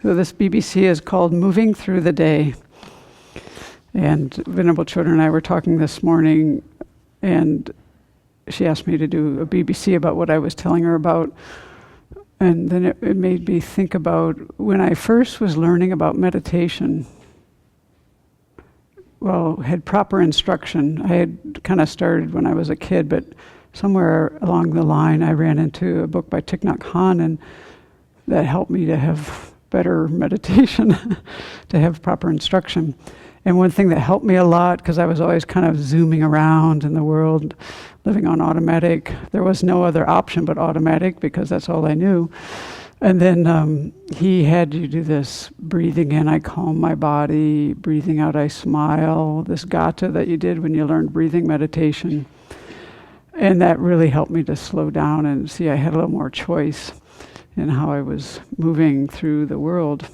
So this BBC is called Moving Through the Day. And Venerable Children and I were talking this morning, and she asked me to do a BBC about what I was telling her about. And then it made me think about when I first was learning about meditation, had proper instruction. I had kind of started when I was a kid, but somewhere along the line I ran into a book by Thich Nhat Hanh, and that helped me to have better meditation, to have proper instruction. And one thing that helped me a lot, because I was always kind of zooming around in the world, living on automatic. There was no other option but automatic, because that's all I knew. And then he had you do this breathing in, I calm my body, breathing out, I smile, this gata that you did when you learned breathing meditation. And that really helped me to slow down and see I had a little more choice in how I was moving through the world.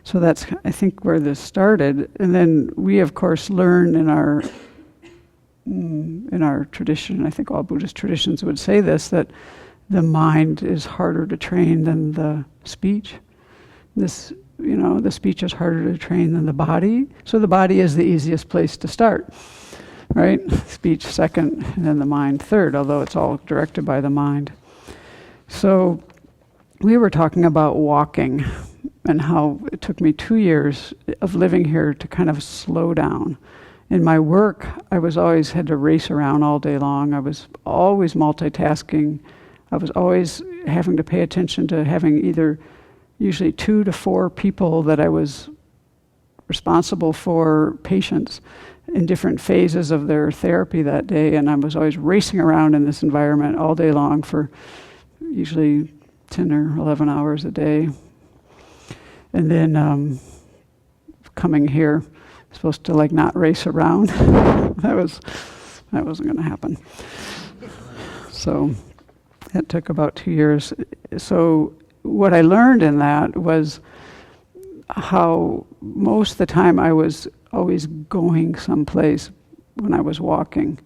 So that's, I think, where this started. And then we, of course, learn in our tradition, I think all Buddhist traditions would say this, that the mind is harder to train than the speech. The speech is harder to train than the body. So the body is the easiest place to start, right? Speech second, and then the mind third, although it's all directed by the mind. So we were talking about walking, and how it took me 2 years of living here to kind of slow down. In my work, I was always had to race around all day long. I was always multitasking. I was always having to pay attention to having either usually 2 to 4 people that I was responsible for, patients in different phases of their therapy that day. And I was always racing around in this environment all day long for usually 10 or 11 hours a day. And then coming here, supposed to not race around. that wasn't going to happen. So that took about 2 years. So what I learned in that was how most of the time I was always going someplace when I was walking,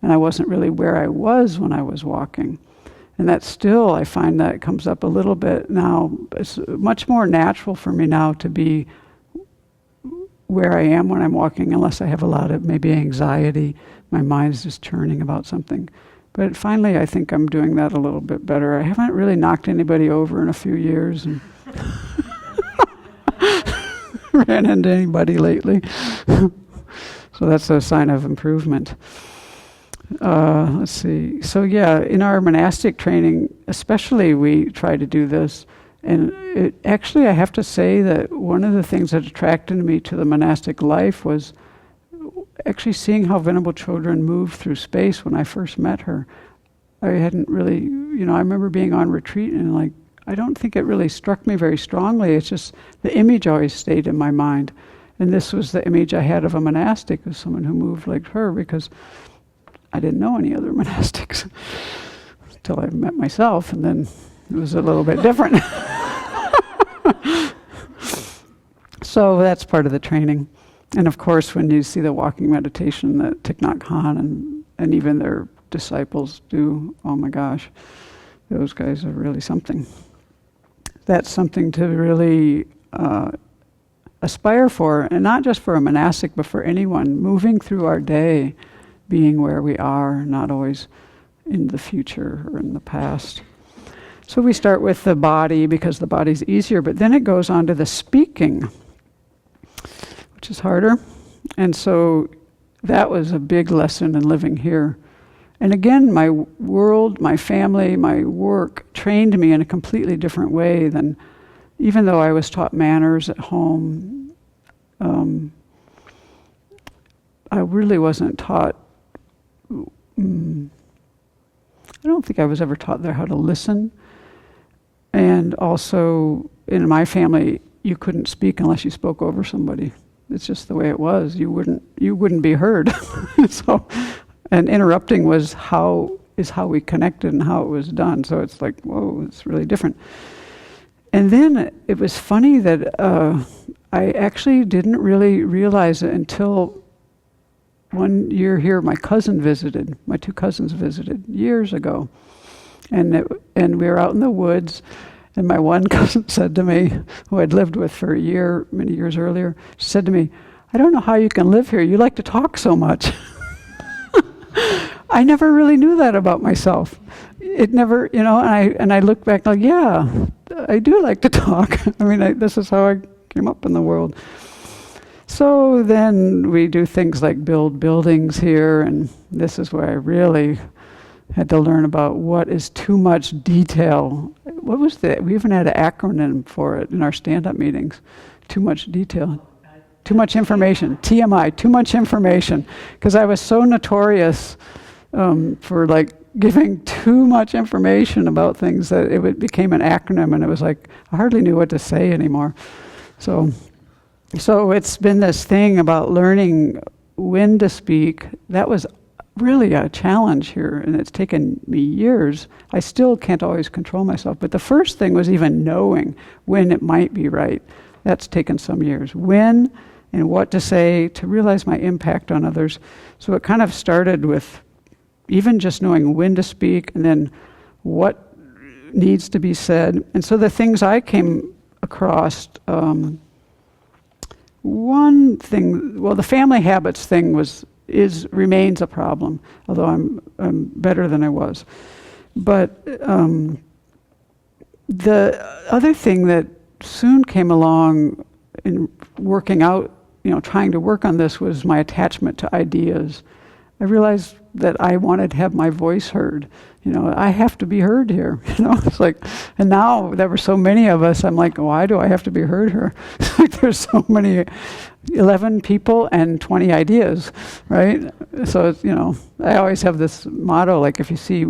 and I wasn't really where I was when I was walking. And that still, I find that comes up a little bit now. It's much more natural for me now to be where I am when I'm walking, unless I have a lot of maybe anxiety. My mind's just churning about something. But finally, I think I'm doing that a little bit better. I haven't really knocked anybody over in a few years, and ran into anybody lately. So that's a sign of improvement. Let's see. So in our monastic training, especially, we try to do this. And actually, I have to say that one of the things that attracted me to the monastic life was actually seeing how Venerable Children moved through space when I first met her. I hadn't really, I remember being on retreat and I don't think it really struck me very strongly. It's just the image always stayed in my mind. And this was the image I had of a monastic, as someone who moved like her, because I didn't know any other monastics until I met myself, and then it was a little bit different. So that's part of the training. And of course, when you see the walking meditation that Thich Nhat Hanh and even their disciples do, oh my gosh, those guys are really something. That's something to really aspire for, and not just for a monastic, but for anyone moving through our day, being where we are, not always in the future or in the past. So we start with the body because the body's easier, but then it goes on to the speaking, which is harder. And so that was a big lesson in living here. And again, my world, my family, my work trained me in a completely different way than, even though I was taught manners at home, I really wasn't taught, I don't think I was ever taught there how to listen. And also, in my family, you couldn't speak unless you spoke over somebody. It's just the way it was. You wouldn't be heard. So, and interrupting was how we connected and how it was done. So it's like, whoa, it's really different. And then it was funny that I actually didn't really realize it until one year here. My two cousins visited years ago, and we were out in the woods. And my one cousin said to me, who I'd lived with for a year, many years earlier, she said to me, "I don't know how you can live here. You like to talk so much." I never really knew that about myself. It never, and I look back like, yeah, I do like to talk. I mean, this is how I came up in the world. So then we do things like build buildings here, and this is where I really had to learn about what is too much detail. What was that? We even had an acronym for it in our stand-up meetings. Too much detail. Too much information. TMI, too much information. Because I was so notorious for like giving too much information about things that it became an acronym, and it was like I hardly knew what to say anymore. So it's been this thing about learning when to speak. That was really a challenge here, and it's taken me years. I still can't always control myself, but the first thing was even knowing when it might be right. That's taken some years. When and what to say to realize my impact on others. So it kind of started with even just knowing when to speak and then what needs to be said. And so the things I came across, one thing, well, the family habits thing remains a problem, although I'm better than I was. But the other thing that soon came along in working out, trying to work on this, was my attachment to ideas. I realized that I wanted to have my voice heard. I have to be heard here. It's like, and now there were so many of us, I'm like, why do I have to be heard here? There's so many, 11 people and 20 ideas, right? So it's, I always have this motto, like if you see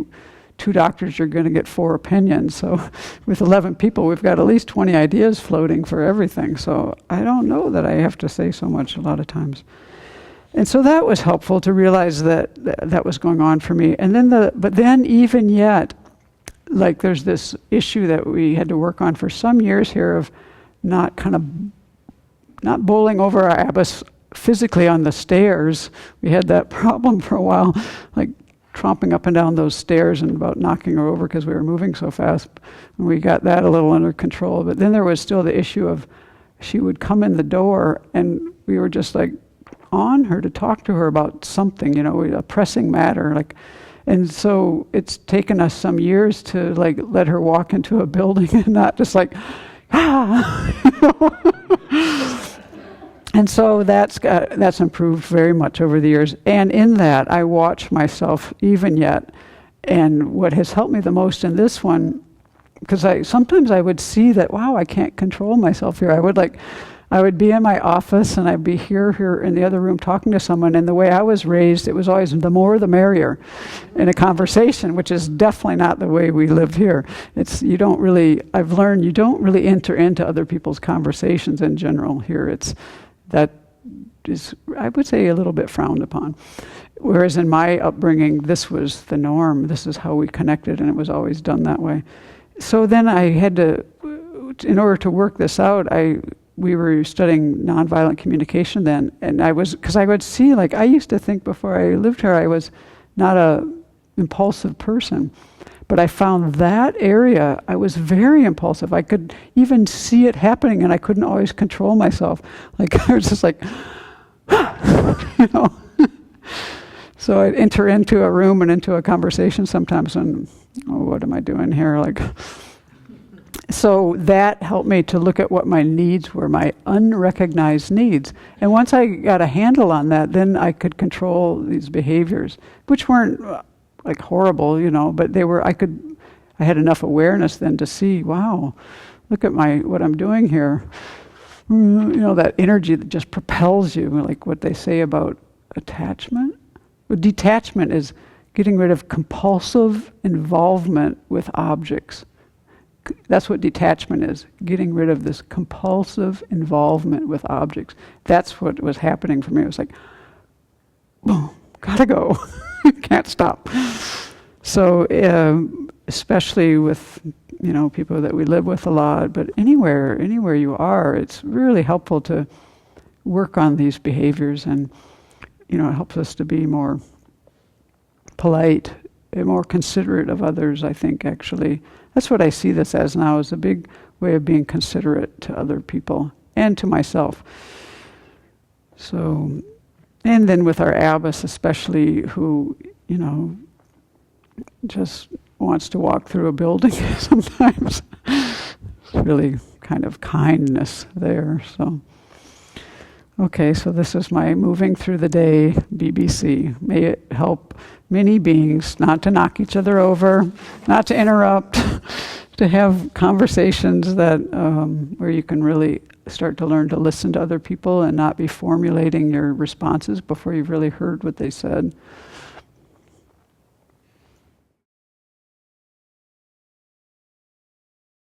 2 doctors, you're going to get 4 opinions. So with 11 people, we've got at least 20 ideas floating for everything. So I don't know that I have to say so much a lot of times. And so that was helpful to realize that was going on for me. And then but then even yet, like there's this issue that we had to work on for some years here of not bowling over our Abbas physically on the stairs. We had that problem for a while, like tromping up and down those stairs and about knocking her over because we were moving so fast. And we got that a little under control. But then there was still the issue of she would come in the door and we were just like on her to talk to her about something, a pressing matter. And so it's taken us some years to let her walk into a building and not just And so that's improved very much over the years. And in that, I watch myself even yet. And what has helped me the most in this one, because sometimes I would see that, wow, I can't control myself here. I would be in my office and I'd be here in the other room talking to someone, and the way I was raised, it was always the more the merrier in a conversation, which is definitely not the way we live here. I've learned you don't really enter into other people's conversations in general here. That is, I would say, a little bit frowned upon. Whereas in my upbringing, this was the norm. This is how we connected, and it was always done that way. So then I had to, in order to work this out, we were studying nonviolent communication then, and because I would see, I used to think before I lived here, I was not a impulsive person, but I found that area, I was very impulsive. I could even see it happening, and I couldn't always control myself. I was just So I'd enter into a room and into a conversation sometimes, and, what am I doing here? So that helped me to look at what my needs were, my unrecognized needs. And once I got a handle on that, then I could control these behaviors, which weren't horrible, but they were, I had enough awareness then to see, wow, look at what I'm doing here. That energy that just propels you, like what they say about attachment. Well, detachment is getting rid of compulsive involvement with objects. That's what detachment is, getting rid of this compulsive involvement with objects. That's what was happening for me. It was like, boom, gotta go, can't stop. So especially with people that we live with a lot, but anywhere you are, it's really helpful to work on these behaviors, and it helps us to be more polite more considerate of others, I think, actually. That's what I see this as now, is a big way of being considerate to other people and to myself. So, and then with our abbess especially, who, just wants to walk through a building sometimes. It's really kind of kindness there, so. Okay, so this is my moving through the day BBC. May it help many beings not to knock each other over, not to interrupt, to have conversations that where you can really start to learn to listen to other people and not be formulating your responses before you've really heard what they said.